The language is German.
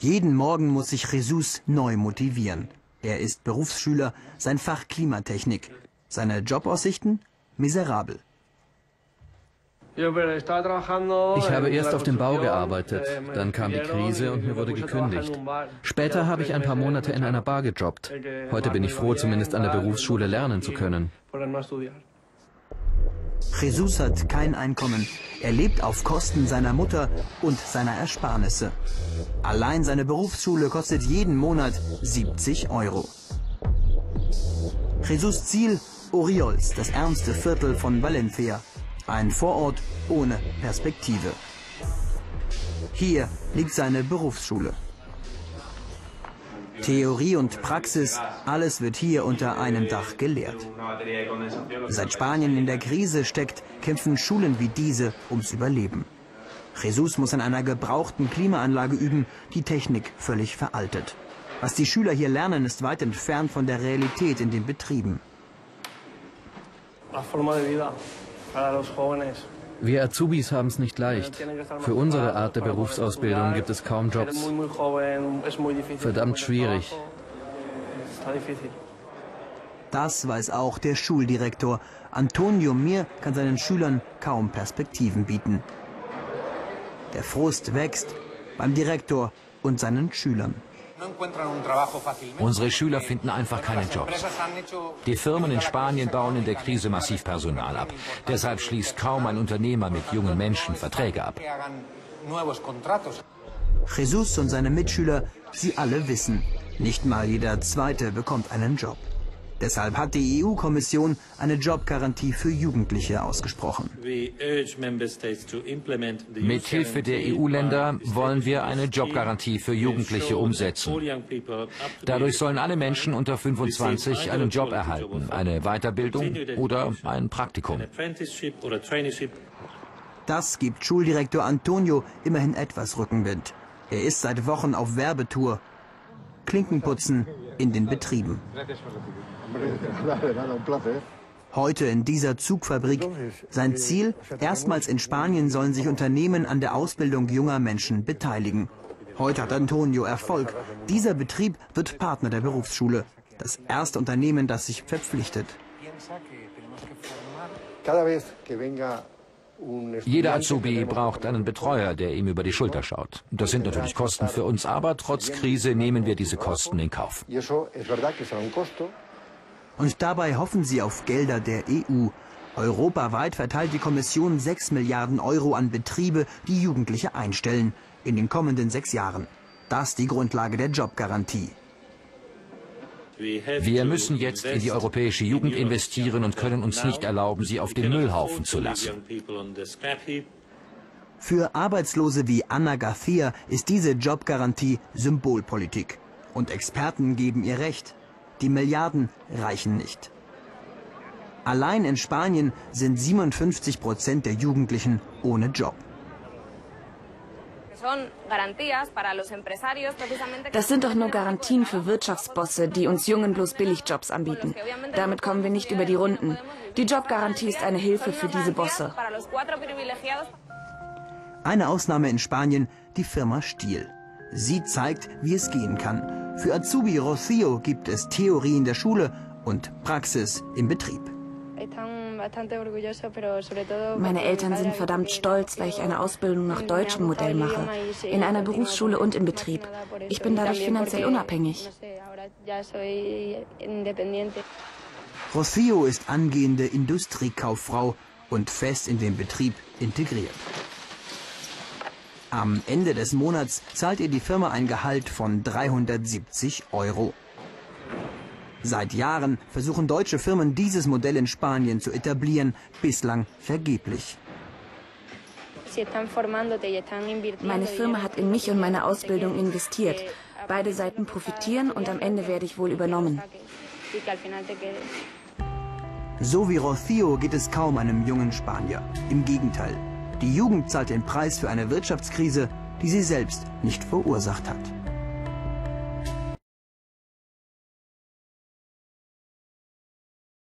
Jeden Morgen muss sich Jesus neu motivieren. Er ist Berufsschüler, sein Fach Klimatechnik. Seine Jobaussichten? Miserabel. Ich habe erst auf dem Bau gearbeitet, dann kam die Krise und mir wurde gekündigt. Später habe ich ein paar Monate in einer Bar gejobbt. Heute bin ich froh, zumindest an der Berufsschule lernen zu können. Jesus hat kein Einkommen. Er lebt auf Kosten seiner Mutter und seiner Ersparnisse. Allein seine Berufsschule kostet jeden Monat 70 €. Jesus' Ziel: Oriols, das ärmste Viertel von Valencia. Ein Vorort ohne Perspektive. Hier liegt seine Berufsschule. Theorie und Praxis, alles wird hier unter einem Dach gelehrt. Seit Spanien in der Krise steckt, kämpfen Schulen wie diese ums Überleben. Jesus muss an einer gebrauchten Klimaanlage üben, die Technik völlig veraltet. Was die Schüler hier lernen, ist weit entfernt von der Realität in den Betrieben. Wir Azubis haben es nicht leicht. Für unsere Art der Berufsausbildung gibt es kaum Jobs. Verdammt schwierig. Das weiß auch der Schuldirektor. Antonio Mir kann seinen Schülern kaum Perspektiven bieten. Der Frust wächst beim Direktor und seinen Schülern. Unsere Schüler finden einfach keine Jobs. Die Firmen in Spanien bauen in der Krise massiv Personal ab. Deshalb schließt kaum ein Unternehmer mit jungen Menschen Verträge ab. Jesus und seine Mitschüler, sie alle wissen, nicht mal jeder Zweite bekommt einen Job. Deshalb hat die EU-Kommission eine Jobgarantie für Jugendliche ausgesprochen. Mit Hilfe der EU-Länder wollen wir eine Jobgarantie für Jugendliche umsetzen. Dadurch sollen alle Menschen unter 25 einen Job erhalten, eine Weiterbildung oder ein Praktikum. Das gibt Schuldirektor Antonio immerhin etwas Rückenwind. Er ist seit Wochen auf Werbetour. Klinkenputzen in den Betrieben. Heute in dieser Zugfabrik. Sein Ziel: Erstmals in Spanien sollen sich Unternehmen an der Ausbildung junger Menschen beteiligen. Heute hat Antonio Erfolg. Dieser Betrieb wird Partner der Berufsschule. Das erste Unternehmen, das sich verpflichtet. Jeder Azubi braucht einen Betreuer, der ihm über die Schulter schaut. Das sind natürlich Kosten für uns, aber trotz Krise nehmen wir diese Kosten in Kauf. Und dabei hoffen sie auf Gelder der EU. Europaweit verteilt die Kommission 6 Milliarden € an Betriebe, die Jugendliche einstellen, in den kommenden 6 Jahren. Das ist die Grundlage der Jobgarantie. Wir müssen jetzt in die europäische Jugend investieren und können uns nicht erlauben, sie auf den Müllhaufen zu lassen. Für Arbeitslose wie Ana García ist diese Jobgarantie Symbolpolitik. Und Experten geben ihr recht. Die Milliarden reichen nicht. Allein in Spanien sind 57% der Jugendlichen ohne Job. Das sind doch nur Garantien für Wirtschaftsbosse, die uns Jungen bloß Billigjobs anbieten. Damit kommen wir nicht über die Runden. Die Jobgarantie ist eine Hilfe für diese Bosse. Eine Ausnahme in Spanien, die Firma Stihl. Sie zeigt, wie es gehen kann. Für Azubi Rocío gibt es Theorie in der Schule und Praxis im Betrieb. Meine Eltern sind verdammt stolz, weil ich eine Ausbildung nach deutschem Modell mache, in einer Berufsschule und im Betrieb. Ich bin dadurch finanziell unabhängig. Rocío ist angehende Industriekauffrau und fest in den Betrieb integriert. Am Ende des Monats zahlt ihr die Firma ein Gehalt von 370 €. Seit Jahren versuchen deutsche Firmen, dieses Modell in Spanien zu etablieren, bislang vergeblich. Meine Firma hat in mich und meine Ausbildung investiert. Beide Seiten profitieren und am Ende werde ich wohl übernommen. So wie Rocío geht es kaum einem jungen Spanier. Im Gegenteil, die Jugend zahlt den Preis für eine Wirtschaftskrise, die sie selbst nicht verursacht hat.